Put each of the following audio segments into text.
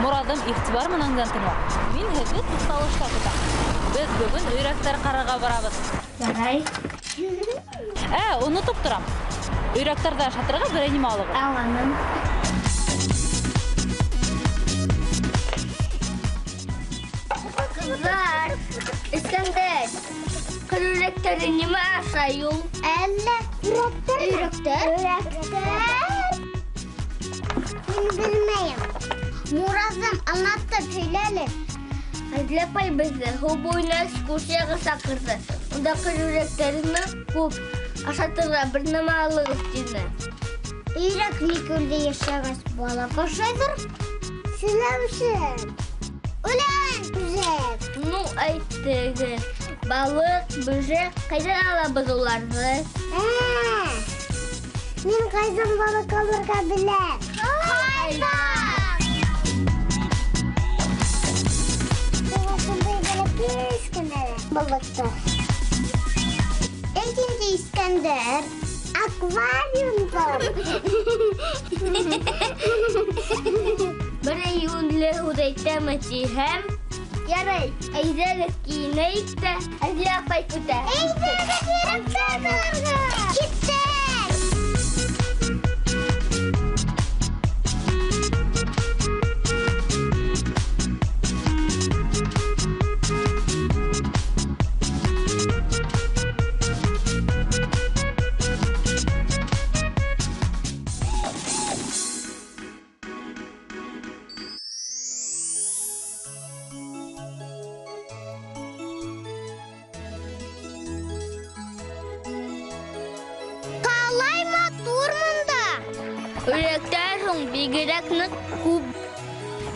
Muradым, ихтибар менән тыңла. Мин һеҙҙе туҡталышта тотам. Беҙ бөгөн өйрәктәр ҡарарға барабыҙ. Ярай. Онотоп торам. Өйрәктәрҙе ашатырға берәй нимә алығыҙ. Аланым. Кыздар, Искәндәр, өйрәктәре нимә ашай ул? Әллә өйрәктәр? Мин белмәйем. Murazım anlattı söyleyelim. Azlapay bizi hubuyla ekskursiyaga sakırdı. Onda yüreklerini kup aşatırlar bir nama alırız dinle. Üyrek likörde yaşamaz bala koşaydır. Silemişsin. Ulan güzel. Nu ayttığı balık, böcek kaydan alabız olardı? Min kaydan balık alırga bilen. Kaydan. Balıkta. İkinci İskender akvaryumda. Bana yunle hudaytamacı hem yaray aydalık giyneyip de azlapay kuta. Aydalık yerim çağırırga. Gitti.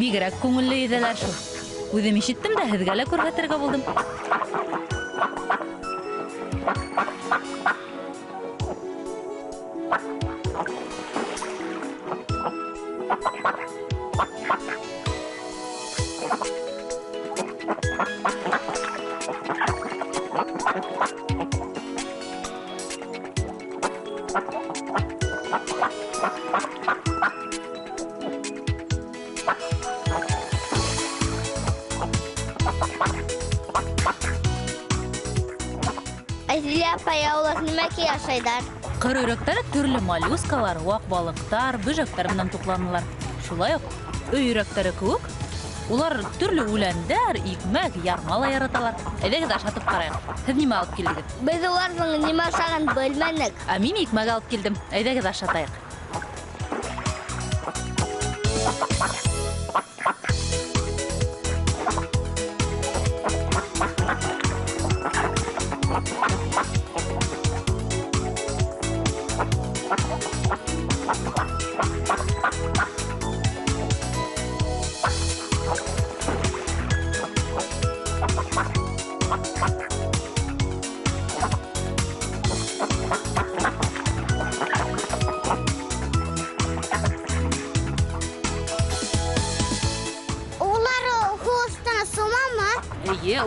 Бигерәк күңелле иделәр шул. Үҙем ишеттем дә һеҙгә лә күрһәтергә булдым. Ҡыр өйрәктәре төрлө моллюскалар, ваҡ балыҡтар, бөжәктәр менән туҡланылар. Шулай уҡ өйрәктәре кеүек, улар төрлө үләндәр, икмәк, ярма ла яраталар. Әйҙәгеҙ ашатып ҡарайыҡ. Һеҙ нимә алып килдегеҙ? Беҙ уларҙың нимә ашағанын белмәнек. Мин икмәк алып килдем. Әйҙәгеҙ ашатайыҡ.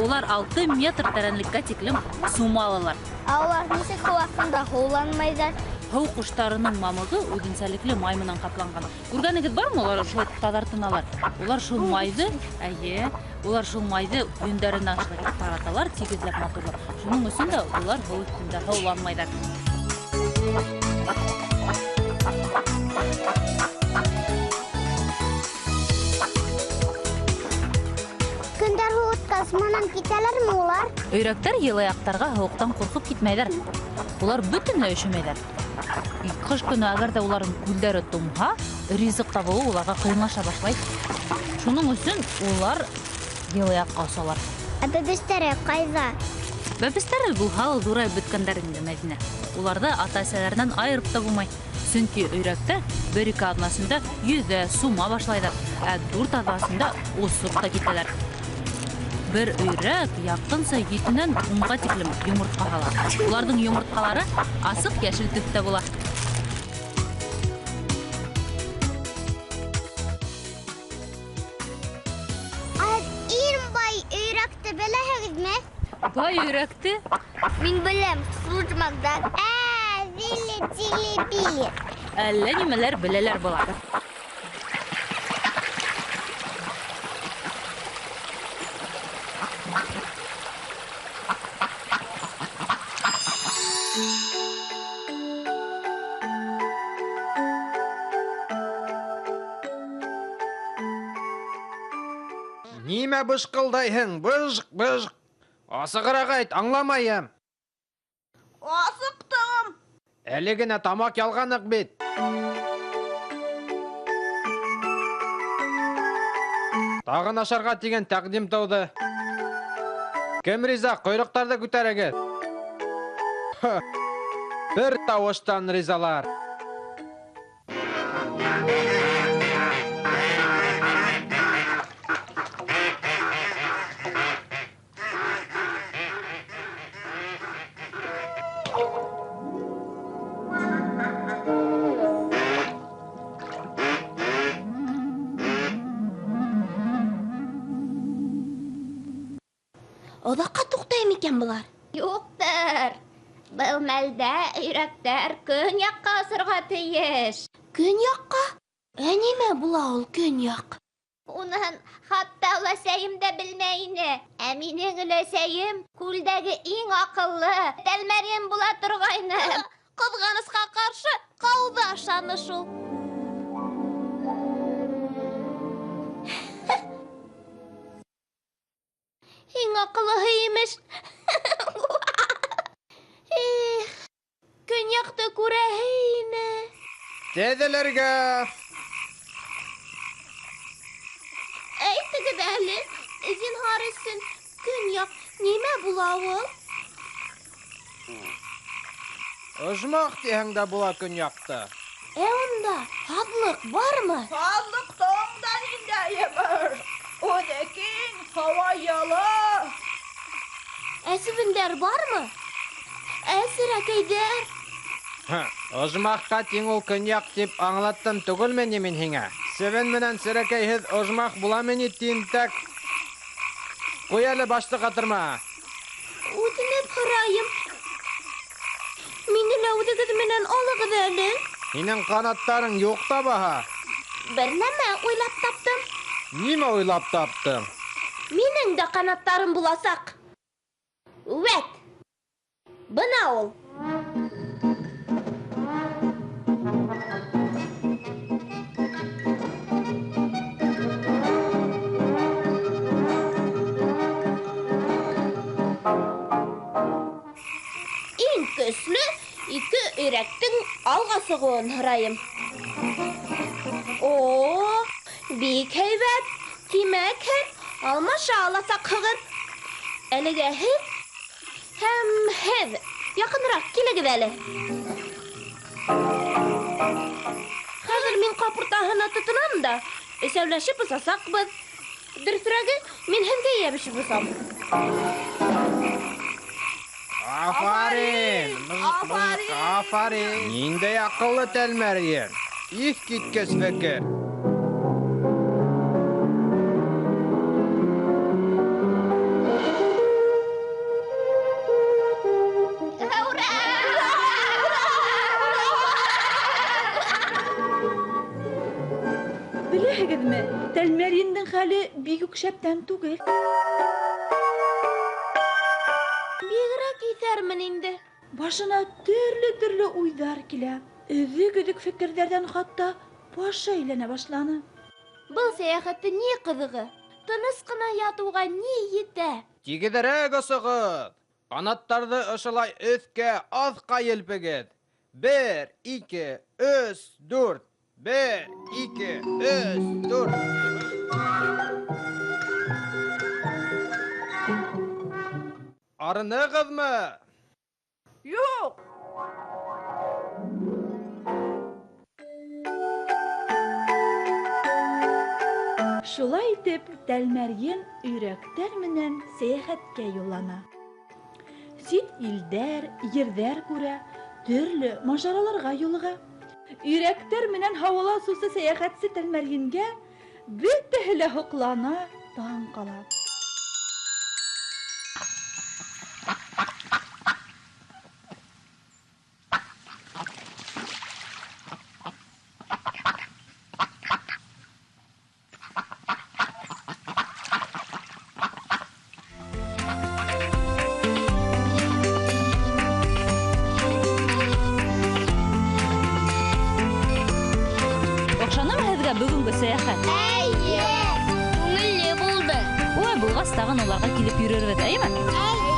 Улар 6 метр тәрәнлеккә тиклем сумалылар. Улар нисек ваҡытында һыуланмайҙар? Һыу ҡоштарының мамығы үҙенсәлекле май менән ҡапланған. Күргәнегеҙ бармы, улар шулай таҙартыналар. Улар шул майҙы, йөндәренә ашлай тараталар, тигеҙләп матурлап. Шуның өсөн дә улар һыу өҫтөндә һыуланмайҙар. Османан китәләрме улар? Өйрәктәр йылаяҡтарға һыуыҡтан ҡурҡып китмәйҙәр. Улар бөтөнләй өшөмәйҙәр. Ҡыш көнө әгәр дә уларҙың күлдәре тумһа, ризыҡ табыуы уларға ҡыйынлаша башлай. Шуның өсөн улар йылаяҡҡа осалар. Бәбестәре ҡайҙа? Бәбестәре булһа ла ҙурайып бөткәндәр инде, Мәҙинә. Уларҙы ата-әсәләренән айырып та булмай. Сөнки өйрәктәр бер-ике аҙнасында йөҙә, сума башлайҙар. Дүрт аҙнасында осоп та китәләр. бер өйрәк якынса 7-нән 10-га тиклем йомыртка һала. Уларның йомырткалары асык яшел төстә була. Ир бай өйрәкте беләһегезме? Бай өйрәкте? Мин беләм, служмакдан. Вилли-тилли-билли. Әллә нимәләр беләләр булар. Нимә бышкылдайһың? Быжк. Асыгырак әйт, аңламайым. Асыктым. Әле генә тамак ялганык бит. Тагын ашарга тигән тәкъдим тауды. Кем риза, койрыктарды күтәрегез. Бер тавыштан ризалар. Оҙаҡҡа туҡтай микән былар? Юҡтыр. Был мәлдә өйрәктәр көньяҡҡа осорға тейеш. Көньяҡҡа? Нимә була ул көньяҡ? Уныһын хатта өләсәйем дә белмәй ине. Ә минең өләсәйем күлдәге иң аҡыллы Тәлмәрйен була торғайны. Ҡыҙғанысҡа ҡаршы ҡауҙы ашаны шул. Иң аҡыллыһы имеш. Көньяҡты күрәһе ине. Теҙелергә. Әйтегеҙ әле, зинһар өсөн, көньяҡ нимә була ул? Ожмах тиһәң дә була көньяҡта. Унда һаҙлыҡ бармы? Һаҙлыҡ тауыңда ниндәйемер? Үҙе киң, һауа йылы. Әсебендәр бармы? Әсерәкәйҙәр? Ожмахка тиң ул көньяҡ тип аңлаттым түгелме ни мин һиңә? Себен менән серәкәйһеҙ ожмах буламы ни тинтәк? Ҡуй әле башты ҡатырма. Үтенеп һорайым. Мине лә үҙегеҙ менән алығыҙ әле. Һинең ҡанаттарың юҡ та баһа. Бер нәмә уйлап таптым. Нимә уйлап таптың? Минең дә ҡанаттарым буласаҡ. Вәт! Бына ул. Иң көслө ике өйрәктең алға сығыуын һорайым. О, бик һәйбәт. Тимәк, һеҙ алмаша аласаҡһығыҙ. Әлегә һеҙ һәм һеҙ яҡыныраҡ килегеҙ әле. Хәҙер мин ҡапыртаһына тотонам да, өсәүләшеп осасаҡбыҙ. Дөрөҫөрәге, мин һеҙгә йәбешеп осам. Афарин! Ниндәй аҡыллы Тәлмәрйен? Иҫ киткес фекер. Беләһегеҙме, Тәлмәрйендең хәле бик үк шәптән түгел. Бигерәк иҫәрмен инде. Башына төрлө уйҙар килә. Өҙөк фекерҙәрҙән хатта башы әйләнә башланы. Был сәйәхәтте ни ҡыҙығы? Тыныс ҡына ятыуға ни етә? Тигеҙерәк осоғоҙ. Ҡанаттарҙы ошолай өҫкә аҫҡа елпегеҙ. 1, 2, 3, 4. 1, 2, 3, 4. Арынығыҙмы? Юҡ! Шулай итеп, Тәлмәрйен өйрәктәр менән сәяхәткә юллана. Сит илдәр, ерҙәр күрә, төрлө мажараларға юлыға. Өйрәктәр менән һауала осоусы сәяхәтсе Тәлмәрйенгә бөтәһе лә һоҡлана, таң ҡала. Оҡшанымы һеҙгә бөгөнгө сәйәхәт? Әйе! Күңелле булды. Улай булғас, тағын уларға килеп йөрөрбөҙ, әйме? Әйе!